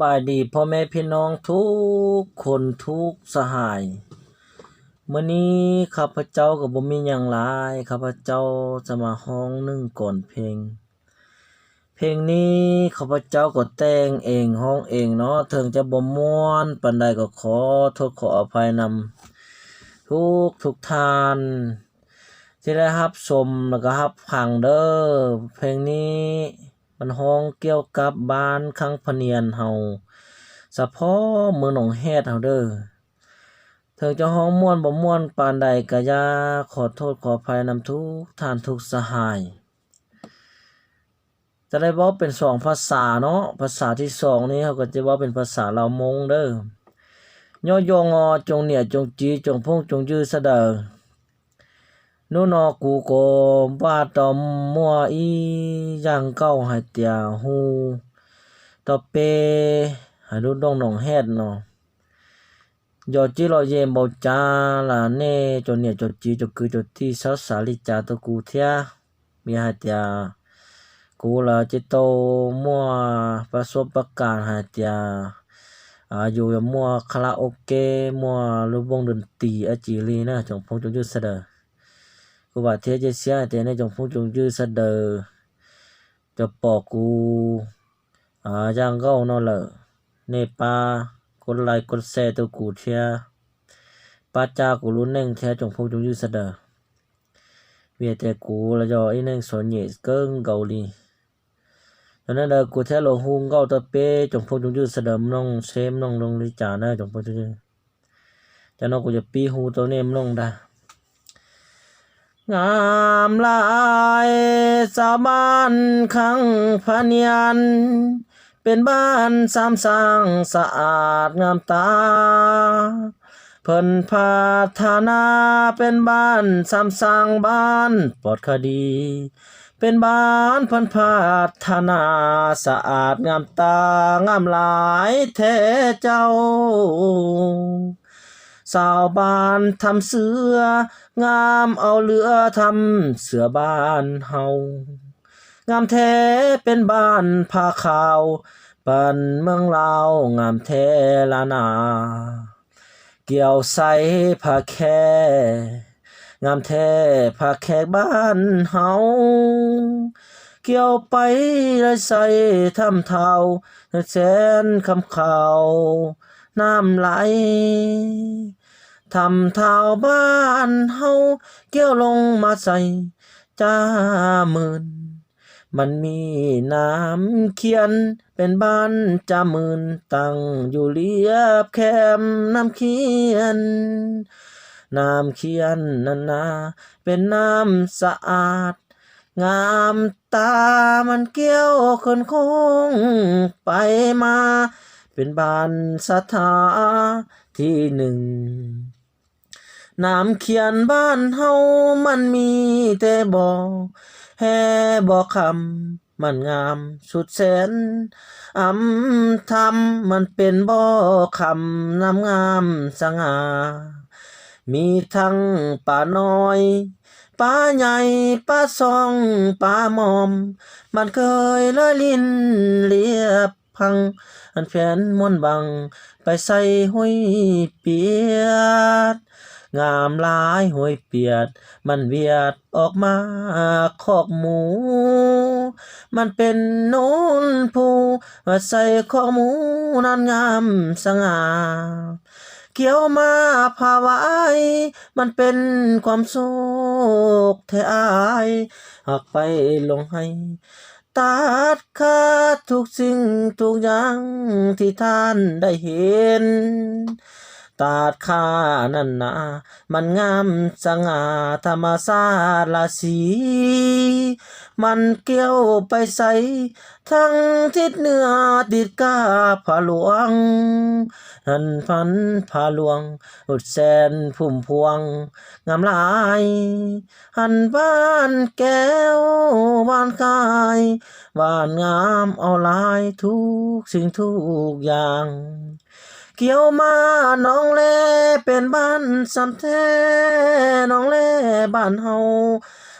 บายดีพ่อแม่พี่น้องทุกคนทุกสหายมื้อนี้ข้าพเจ้าก็บ่มีหยังหลายข้าพเจ้าจะมาร้องหนึ่งก่อนเพลงนี้ข้าพเจ้าก็แต่งเองร้องเองเนาะถึงจะบ่ม่วนปานใดก็ขอโทษขออภัยนำทุกท่านที่ได้รับชมแล้วก็รับฟังเด้อเพลงนี้มันร้องเกี่ยวกับบ้านคังพะเนียนเฮาเฉพาะเมืองหนองแฮดเฮาเด้อถึงจะร้องม่วนบ่ม่วนปานใดก็อย่าขอโทษขออภัยนำทุกท่านทุกสหายจะได้เว้าเป็น2ภาษาเนาะภาษาที่2นี้เฮาก็จะเว้าเป็นภาษาลาวมงเด้อยอยงอจงเนี่ยจงจีจงพงจงยือซะเด้อนูนอกูโกว่าตอมมัวอียังเก้าให้เตียฮูตอเปให้ดูดองหนองแฮดเนาะยอจีรอเยมบ่จาลาเนจนเนี่ยจดจีจคือจดที่สาวสาลิจาตะกูเทียมีให้เตียกูละจิโตมัวประสบการณ์ให้เตียอยู่มัวคาราโอเกะมัวรูปวงดนตรีอาจีรีนะจงพงจงยืดซะเด้อกูว่าเทียจะเสียแต่ในจงพงจงยืดซะเด้อจะปอกกูย่างเก้าเนาะเลยเนปากดไลค์กดแชร์ตัวกูเทียป้าจากูรุนเน่งเทียจงพงจงยืดซะเด้อเวียแต่กูละจอไอ้เน่งสอนเหยเกิ้งเกาหลีตอนนั้นเด้อกูแท้โลฮุงเก้าตะเป้จงพงจงยืดซะเด้อน้องเซมน้องลงลิจานะจงพงจงยืดจะน้องกูจะปีฮูตัวเนมลงได้งามลายสาบ้านคังพะเนียนเป็นบ้านสามสร้างสะอาดงามตาเพิ่นพัฒนาเป็นบ้านสามสร้างบ้านปลอดคดีเป็นบ้านเพิ่นพัฒนาสะอาดงามตางามหลายแท้เจ้าสาวบ้านทำเสืองามเอาเรือทำเสือบ้านเฮางามแท้เป็นบ้านผ้าขาวบ้านเมืองลาวงามแท้ละนาเกี่ยวใส่ผ้าแค่งามแท้ผ้าแขกบ้านเฮาเกี่ยวไปได้ใส่ทำเท่าแสนคำขาวน้ำไหลทำเท่าบ้านเฮาเกี่ยวลงมาใส่จ้ามื่นมันมีน้ำเขียนเป็นบ้านจามื่นตั้งอยู่เรียบแคมน้ำเขียนนั่นนาเป็นน้ำสะอาดงามตามันเกี่ยวคนคงไปมาเป็นบ้านสถาที่หนึ่งน้ำเขียนบ้านเฮามันมีแต่บ่อแห่บ่อคำมันงามสุดแสนทำมันเป็นบ่อคำน้ำงามสง่ามีทั้งป่าน้อยป่าใหญ่ป่าซองป่ามอมมันเคยลอยลิ้นเลียบพังอันแผนมนบังไปใส่ห้วยเปียดงามหลายห้วยเปียดมันเวียดออกมาคอกหมูมันเป็นโน้นผู้ว่าใส่คอกหมูนั้นงามสง่าเกี่ยวมาภาวายมันเป็นความโศกแท้อายหากไปลงให้ตัดขาดทุกสิ่งทุกอย่างที่ท่านได้เห็นตัดขานั่นนะมันงามสง่าธรรมชาติราศีมันเกี่ยวไปใส่ทั้งทิศเหนือติดกาผาหลวงหันพันผาหลวงอุดแสนพุ่มพวงงามหลายหันบ้านแก้วบ้านกายบ้านงามเอาหลายทุกสิ่งทุกอย่างเกี่ยวมาน้องแลเป็นบ้านสำแท้น้องแลบ้านเฮา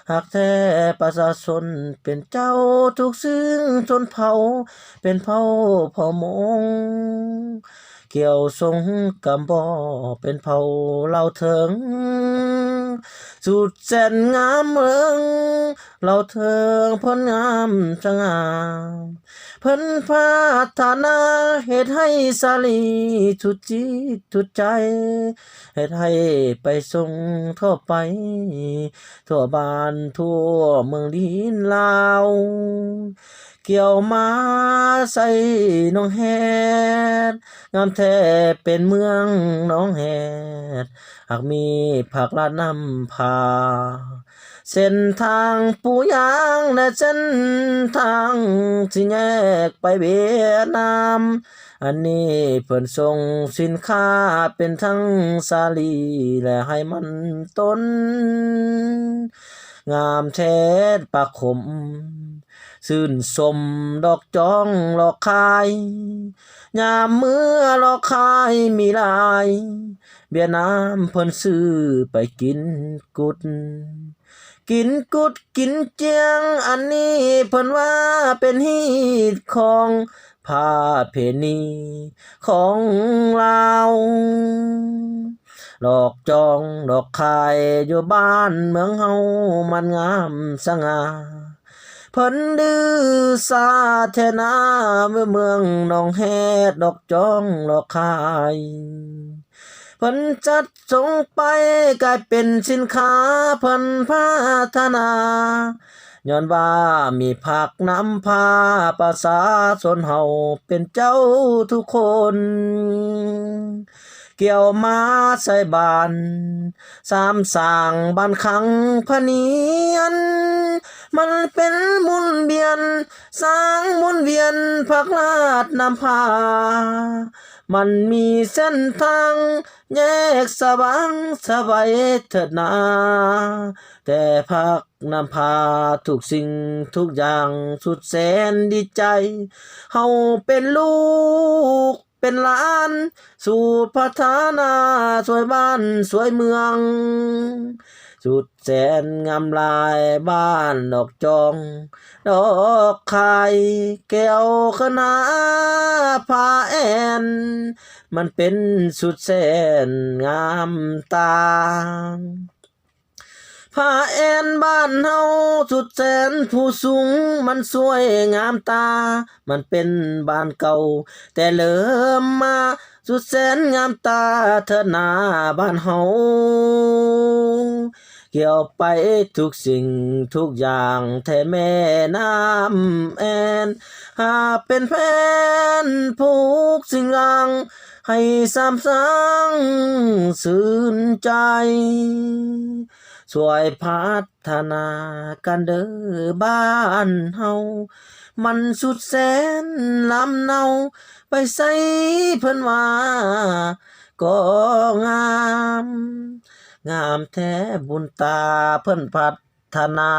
หากแท้ประชาชนเป็นเจ้าทุกซึ่งชนเผ่าเป็นเผ่าพ่อมงเกี่ยวทรงกำบ่เป็นเผ่าเล่าเถิงสุดแสนงามเมืองเล่าเถิงพ้นงามสง่าเพิ่นพัฒนาเฮ็ดให้สาลีทุกจิตทุกใจเฮ็ดให้ไปส่งทั่วไปทั่วบ้านทั่วเมืองดินลาวเกี่ยวมาใส่น้องแฮดงามแท้เป็นเมืองน้องแฮดหากมีผักลาดน้ำพาเส้นทางปูยางและเส้นทางที่แยกไปเวียดนามอันนี้เพิ่นส่งสินค้าเป็นทั้งสาลีและให้มันต้นงามแท้ปากขมซื่นสมดอกจองหลอกขายยามเมื่อหลอกขายมีหลายเวียดนามเพิ่นซื้อไปกินกุดกินกุดกินเจียงอันนี้เพิ่นว่าเป็นฮีตของพาเพณีของลาวดอกจองดอกขายอยู่บ้านเมืองเฮามันงามสง่าเพิ่นดื้อสาแท้นาเมืองหนองแฮดดอกจองดอกขายเพิ่นจัดส่งไปกลายเป็นสินค้าเพิ่นพัฒนาย้อนว่ามีผักน้ำพาประชาชนเฮาเป็นเจ้าทุกคนเกี่ยวมาใส่บานสามสร้างบ้านขังพะเนียนมันเป็นหมุนเวียนสร้างหมุนเวียนผักลาดน้ำพามันมีเส้นทางแยกสว่างสบายเถิดนาแต่พักนำพาทุกสิ่งทุกอย่างสุดแสนดีใจเฮาเป็นลูกเป็นหลานสู่พัฒนาสวยบ้านสวยเมืองสุดแสนงามลายบ้านดอกจองดอกไข่แก้วคณะพาแอนมันเป็นสุดแสนงามตาผ้าแอนบ้านเฮาสุดแสนผู้สูงมันสวยงามตามันเป็นบ้านเก่าแต่เริ่มมาสุดแสนงามตาเธอหน้าบ้านเฮาเกี่ยวไปทุกสิ่งทุกอย่างแท้แม่น้ำแอนหาเป็นแผนผูกสิ่งอย่าง ให้สามสังสื่นใจสวยพัฒนากันเด้อบ้านเฮามันสุดแสนลำเนาไปใส่เพิ่นว่าก็งามงามแท้บุญตาเพิ่นพัฒนา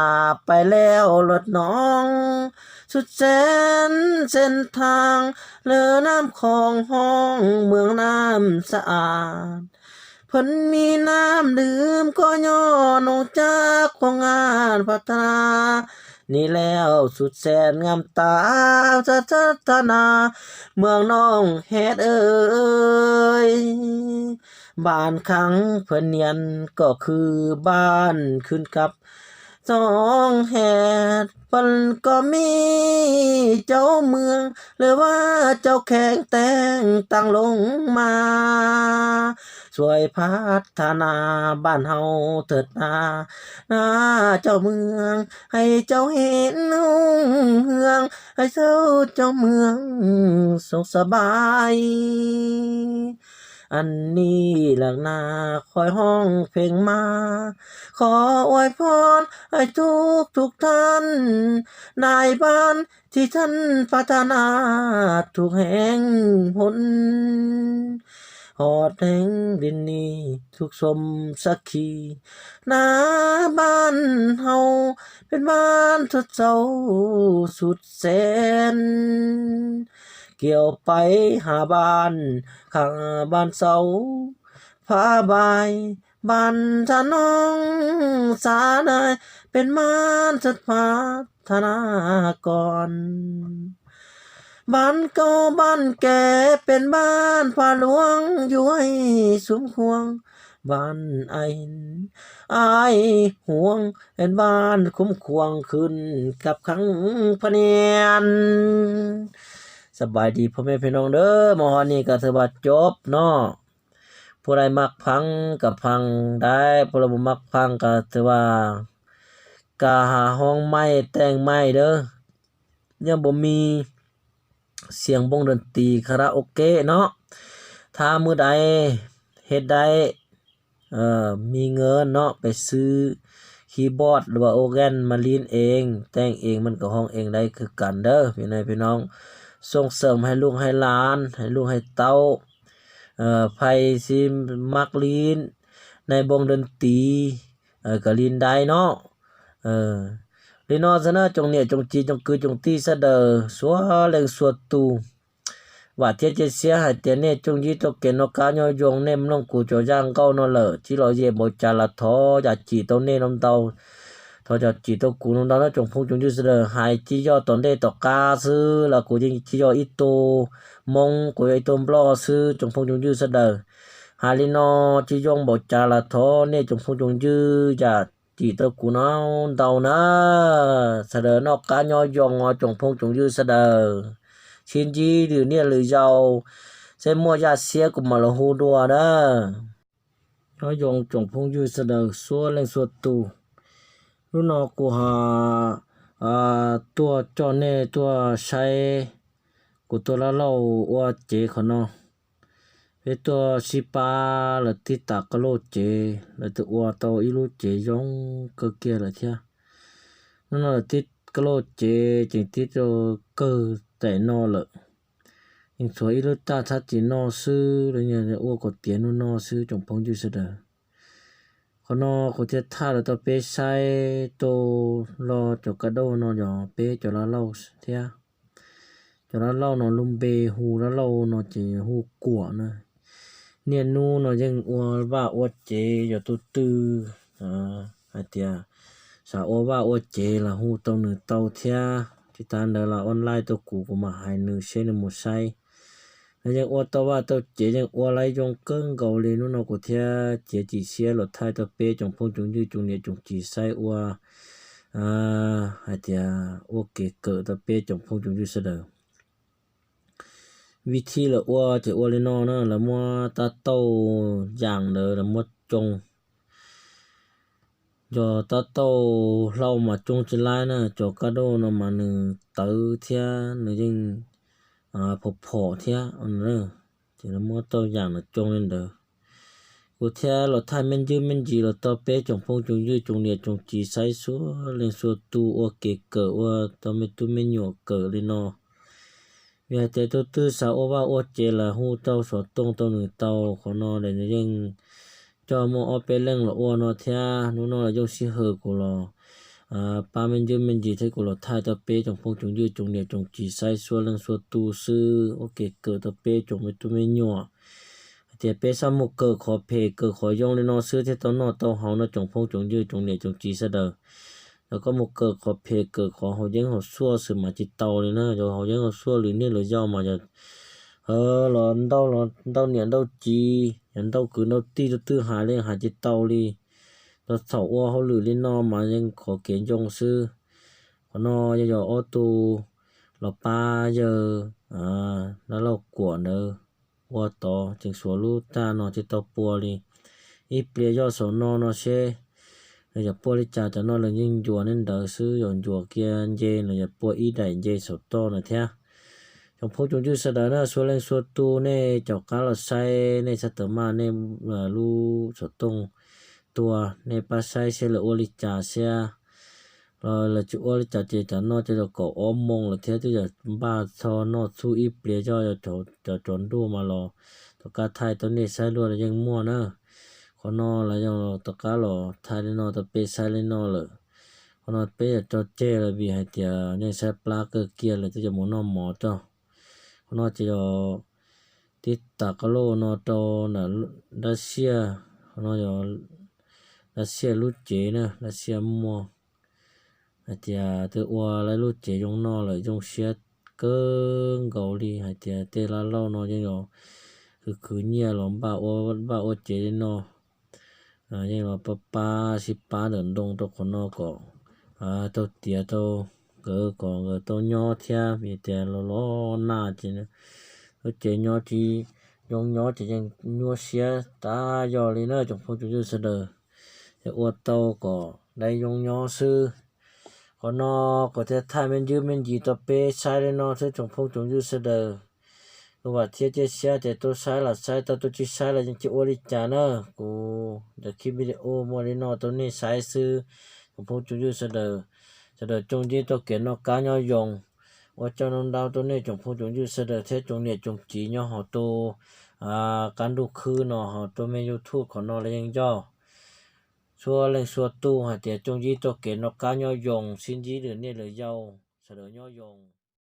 ไปแล้วลดน้องสุดแสนเส้นทางเลอน้ำของห้องเมืองน้ำสะอาดเพิ่นมีน้ำดื่มก็ย้อนออกจากของงานพัฒนานี่แล้วสุดแสนงามตาจะพัฒนาเมืองน้องแฮดเอ้ยบ้านขังเพิ่นเนียนก็คือบ้านขึ้นกับสองแฮดเพิ่นก็มีเจ้าเมืองหรือว่าเจ้าแข่งแต่งตั้งลงมาช่วยพัฒนาบ้านเฮาเถิดนาเจ้าเมืองให้เจ้าเห็นหุ่งเฮืองให้เจ้าเมืองสุขสบายอันนี้หลักนาคอยห้องเพลงมาขออวยพรให้ทุกท่านนายบ้านที่ท่านพัฒนาทุกแห่งหนหอดแห่งดินนี้ทุกสมสักขีหน้าบ้านเฮาเป็นบ้านทดเจ้าสุดแสนเกี่ยวไปหาบ้านข้างบ้านเสาผ้าใบ บันทะน้องสาได้เป็นมารสัตว์พัฒนากรบ้านเก่าบ้านแก่เป็นบ้านฝ่าหลวงอยู่ให้สมควงบ้านไอายห่วงเป็นบ้านคุ้มควงขึ้นกับขังพะเนียนสบายดีพ่อแม่พี่น้องเด้อมอนี้ก็ถือว่าจบเนาะผู้ใดมักพังก็พังได้ผู้ใดบ่มักพังก็ถือว่ากะหาห้องไม้แต่งไม้เด้อยังบ่มีเสียงวงดนตรีคาราโอเกะเนาะถ้ามื้อใดเฮ็ดได้มีเงินเนาะไปซื้อคีย์บอร์ดหรือว่าโอแกนมาลีนเองแต่งเองมันก็ห้องเองได้คือกันเด้อพี่น้องส่งเสริมให้ลูกให้หลานให้ลูกให้เต้าไผสิมักลีนในวงดนตรีก็ลีนได้เนาะลีนอซะนะจงเนี่ยจงจีจงคือจงตีซะเด้อสัวเล็งสัวตูว่าเทียเจเสียหายเตียเนี่ยจงยีตกเกนกาญอยงเนมลงกูจอจางเก้านอเลที่เราเย่บ่จาละทออย่าจีตนเนนำเตาทอจะจีตกูนำเตานะจงพงจงยืเสดหายจียอตนได้ตกกาซื้อแล้วกูจิจียออิโตมงกูไอตมปลอซื้อจงพงจงยืเสดหาลินอจียงบ่จาละทอเนี่ยจงพงจงยือย่าจีตกูนำเตานะเสดนอกกาญอยงจงพงจงยืเสดชิ้นจีหรือเนี่ยหรือเจ้าใช้มัวยาเสียกุมาละหูดัวนะน้อยงจงพงยืเสดสัวเล่งสัวตูรุ่นอกูหาตัวจอเน่ตัวใช้กูตัวละเล่าว่าเจขเนาะเป็นตัวสิปาละติตากะโลเจละตัวว่าตัวอีลูเจยงก็เกียละเทียนั่นละติกะโลเจจิงติโตเกอแต่นอละยังสวยลูตาทัดจีนอซื้อเลยเนี่ยอ้วกดเตียนนอซื้อจงพงอยู่เสดขนอเขาจะท่าแล้วตัวเปใช้ตัวรอจกระโดนอหยอเปจละเล่าเทียจละเล่านอลุมเบหูแล้วเล่านอเจหูกัวนะเนี่ยนูนอยังอ้วว่าอ้วเจอย่าตุตื้อไอเตียสาวว่าอ้วเจละหูตรงหนึ่งเตาเทียที่ตานเดละออนไลน์ตัวกูก็มาหายหนึ่งเชนหมดใช้แล้วยังอ้วตัวว่าตัวเจยังอ้วไรจงเกิ้งเกาเลยนู่นกูเทียเจจีเสียหลดท้ายตัวเป้จงพงจงยืดจงเนี่ยจงจีใส่อ้วไอเดียอ้วเกเกิดตัวเป้จงพงจงยืดเสดวิธีละอ้วจะอ้วเลยนอเนอะละมัวตาโตอย่างเดอละมัวจงจอตาโตเรามาจงจะไล่นะจอกระโดนมาหนึ่งตื้อเทียหนึ่งยังพอเทียอันเนอจะละมัวตัวอย่างละจงเล่นเด้อกูเทียเราทายมันยืมมันจีเราต่อเป๊ะจงพงจงยืดจงเนี่ยจงจีใส่ซัวเล่นซัวตูโอเกเกิดว่าต่อไม่ตูไม่หยวกเกิดเลยเนาะเวลาเจตัวตื้อสาวว่าโอเจละหูเต้าสอดตรงตัวหนึ่งเต้าขอนอเลยยังจอมอไปเล่งละอ้วนอเทียนู้นอยกสิเหอกูรอปามันยืมมันจีให้กูรอทายตัวเป๊ะจงพงจงยืดจงเนี่ยจงจีใส่ซัวเล่นซัวตูซื้อโอเคเกิดตัวเป๊ะจงไม่ตูไม่หยวกเจ็บเปสามุกเกิดขอเพเกิดขอยงเลยนอซื้อที่ต้นนอเต้าเฮานะจงพงจงยืดจงเนี่ยจงจีเสดแล้วก็มุกเกิดขอเพเกิดขอเฮายังเฮาซัวสือมาจิตเตาเลยนะเดี๋ยวเฮายังเฮาซัวหรือเนี่ยหรือย่อมาจะหลอนเต้าเนี่ยเต้าจียันเต้าคือเต้าตีตื้อหาเลยหาจิตเตาเลยเราเสาว่าเฮาหรือเลยนอมายังขอเขียนจงซื้อขอนอจะออตูเราปาเยอะแล้วเรากวนเด้อว่าต่อจึงสวนลูตานอจิตตปัวลีอีเปลียยอดสนนอเชเราจะปัวลิจ่าจะนอเลยยิ่งจัวนั่นเดอซื้อหย่อนจัวเกียนเจเราจะปัวอีได้เจสดโตนะเถอะจงพบจงยืดสดานะส่วนเล่นส่วนตูเน่จอกการเราใช้ในสตมาเน่ลูสดตรงตัวในปัสไซเชลโอลิจ่าเสียเราจะว่าจะเจจะนอจะก่ออ้อมมงเราเทียที่จะบ้าทอนอสู้อีเปลี่ยจะจนดูมารอตกาไทยตอนนี้ใช้รัวเรายังมั่วนะขอนอเรายังตกาหล่อไทยนอตะเปใช้เลยนอเลยขอนอเปจอเจเราบีให้เตียเนี่ยใช้ปลาเกเกียเลยที่จะหมุนอหมอจ้ะขอนอจะติดตากโลนอโตน่ะรัสเซีย nó giờ là xe lút chế nữa là xe mua thì từ qua lấy lút chế trong nó lại trong xe cơ gấu đi hay thì tê là lâu nó như rồi cứ nhia lắm ba ô chế nó nhưng mà papa si pa đợn đông tôi còn nó có tôi tiệt tôi cỡ còn cỡ tôi nhỏ thia vì tiền lo na chỉ tôi chế nhỏ chỉ dùng nhỏ chỉ dùng nhỏ xe ta giờ đi nữa trong phong trào sẽ đời thì ô tô có đây dùng nhỏ sư còn nó có thể thay mình gì tập bê sai lên nó sẽ trong phong trào sẽ đời và thiết chế xe thì tôi sai là sai tôi chỉ sai là những chữ ô đi trả nữa cô để khi video mua đi nó tôi nên sai sư trong phong trào sẽ đời trong gì tôi kiến nó cá nhau dùng và cho nên đào tôi nên trong phong trào sẽ đời thế trong này trong chỉ nhau họ tôi cán đủ khứ nó họ tôi mới YouTube của nó là những do xua lên xua tu hay thì trong gì tôi kiến nó cá nhau dùng xin gì được nên lời giàu sẽ đời nhau dùng